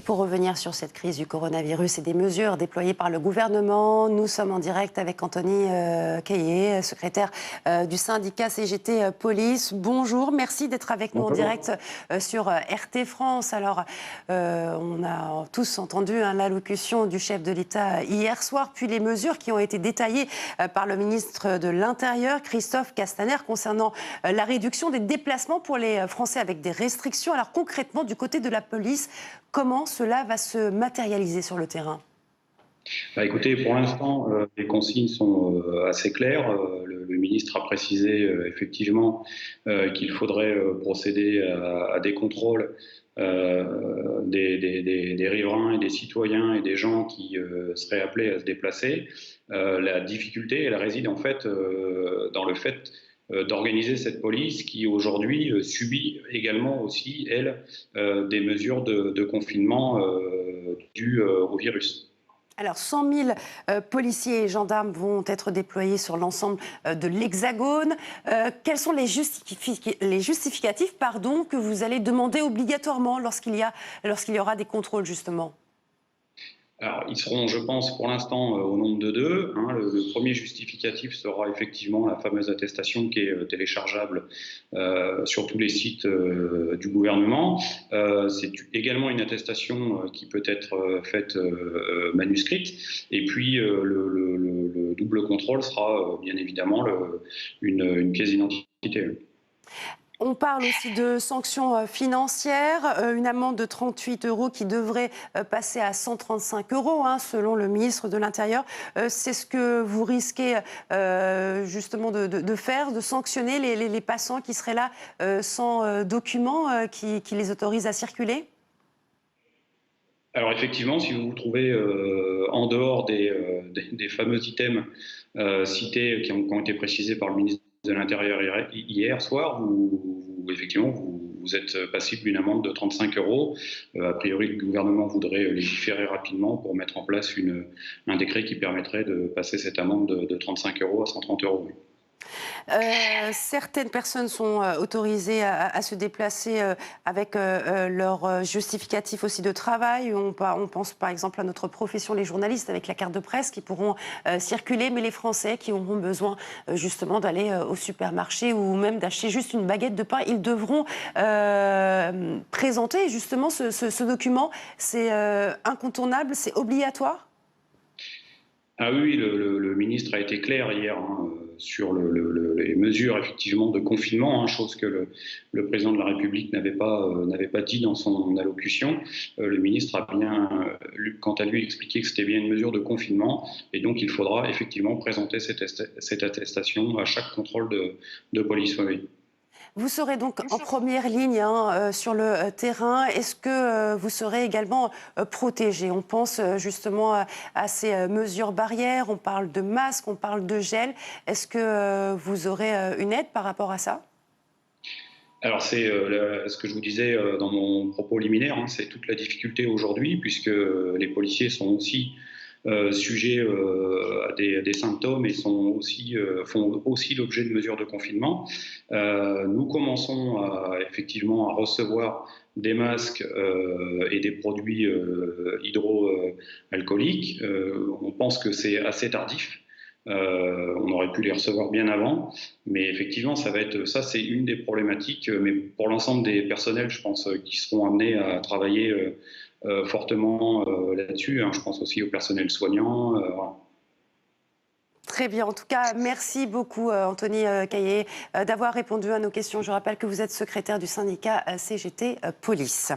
Pour revenir sur cette crise du coronavirus et des mesures déployées par le gouvernement, nous sommes en direct avec Anthony Caillé, secrétaire du syndicat CGT Police. Bonjour, merci d'être avec nous en direct sur RT France. Alors, on a tous entendu l'allocution du chef de l'État hier soir, puis les mesures qui ont été détaillées par le ministre de l'Intérieur, Christophe Castaner, concernant la réduction des déplacements pour les Français avec des restrictions. Alors concrètement, du côté de la police, comment cela va se matérialiser sur le terrain ? Écoutez, pour l'instant, les consignes sont assez claires. Le ministre a précisé effectivement qu'il faudrait procéder à des contrôles des riverains et des citoyens et des gens qui seraient appelés à se déplacer. La difficulté, elle réside en fait dans le fait d'organiser cette police qui aujourd'hui subit également aussi, elle, des mesures de confinement dues au virus. Alors, 100 000 policiers et gendarmes vont être déployés sur l'ensemble de l'Hexagone. Quels sont les justificatifs que vous allez demander obligatoirement lorsqu'il y aura des contrôles, justement ? Alors, ils seront, je pense, pour l'instant au nombre de deux. Le premier justificatif sera effectivement la fameuse attestation qui est téléchargeable sur tous les sites du gouvernement. C'est également une attestation qui peut être faite manuscrite. Et puis, le double contrôle sera bien évidemment une pièce d'identité. On parle aussi de sanctions financières, une amende de 38 € qui devrait passer à 135 € selon le ministre de l'Intérieur. C'est ce que vous risquez justement de faire, de sanctionner les passants qui seraient là sans documents qui les autorisent à circuler ? Alors effectivement, si vous vous trouvez en dehors des fameux items cités qui ont été précisés par le ministre de l'Intérieur hier soir, effectivement, vous êtes passible d'une amende de 35 €. A priori, le gouvernement voudrait légiférer rapidement pour mettre en place un décret qui permettrait de passer cette amende de 35 € à 130 €. Oui. Certaines personnes sont autorisées à se déplacer avec leur justificatif aussi de travail. On pense par exemple à notre profession, les journalistes, avec la carte de presse qui pourront circuler, mais les Français qui auront besoin justement d'aller au supermarché ou même d'acheter juste une baguette de pain, ils devront présenter justement ce document. C'est incontournable, c'est obligatoire ? Ah oui, le ministre a été clair hier sur les mesures effectivement de confinement, chose que le président de la République n'avait pas dit dans son allocution. Le ministre a bien, quant à lui, expliqué que c'était bien une mesure de confinement et donc il faudra effectivement présenter cette attestation à chaque contrôle de police. Oui. Vous serez donc en première ligne sur le terrain. Est-ce que vous serez également protégé ? On pense justement à ces mesures barrières, on parle de masques, on parle de gel. Est-ce que vous aurez une aide par rapport à ça ? Alors c'est ce que je vous disais dans mon propos liminaire, c'est toute la difficulté aujourd'hui puisque les policiers sont aussi sujets à des symptômes et font aussi l'objet de mesures de confinement. Nous commençons effectivement à recevoir des masques et des produits hydroalcooliques. On pense que c'est assez tardif. On aurait pu les recevoir bien avant, mais effectivement, ça c'est une des problématiques. Mais pour l'ensemble des personnels, je pense, qui seront amenés à travailler fortement là-dessus. Je pense aussi au personnel soignant. Voilà. Très bien. En tout cas, merci beaucoup, Anthony Caillé, d'avoir répondu à nos questions. Je rappelle que vous êtes secrétaire du syndicat CGT Police.